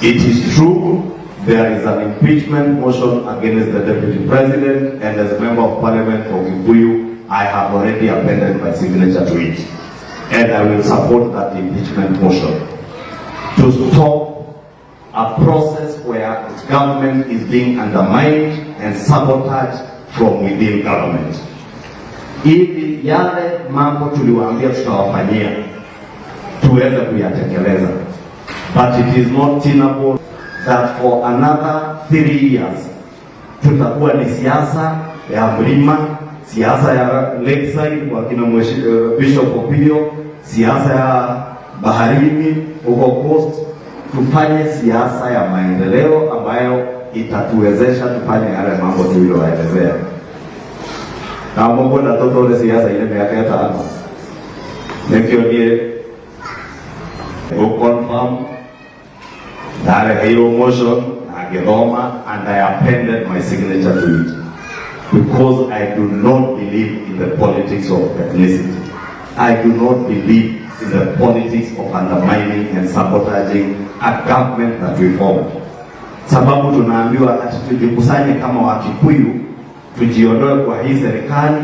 It is true there is an impeachment motion against the Deputy President, and as a Member of Parliament for Kikuyu, I have already appended my signature to it. And I will support that impeachment motion to stop a process where government is being undermined and sabotaged from within government. Ili yale mambo tuliwaambia tutawafanyia tuweze kuyatekeleza. But it is not tenable that for another 3 years tutakuwa ni siasa ya mlima, siasa ya Lakeside kwa kina Bishop Opio, siasa ya baharini huko Coast. Tufanye siasa ya maendeleo ambayo itatuwezesha tufanye yale mambo tuliyoelezea. Na mambo na toto siasa ile miaka ya 5. Nekionie go confirm that hiyo motion agedoma, and I appended my signature to it because I do not believe in the politics of ethnicity. I do not believe in the politics of undermining and sabotaging a government that we formed. Sababu tunaambiwa ati tujikusanye kama Wakikuyu, tujiondoe kwa hii serikali,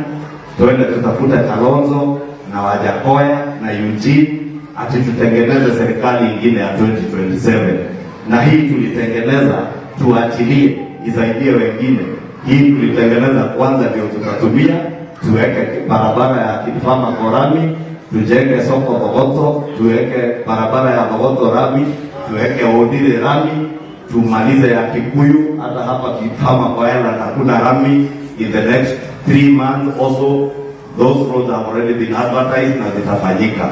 tuende tutafute Kalonzo na Wajakoya na Eugene, ati tutengeneze serikali ingine ya 2027. Na hii tulitengeneza tuachilie isaidie wengine. Hii tulitengeneza kwanza ndio tutatumia, tuweke barabara ya Kifama Korami, tujenge soko Bogoto, tuweke barabara ya Bogoto Rami, tuweke Odile Rami, tumalize ya Kikuyu. Hata hapa Kifama kwa hela hakuna rami. In the next 3 months also those roads have already been advertised na zitafanyika.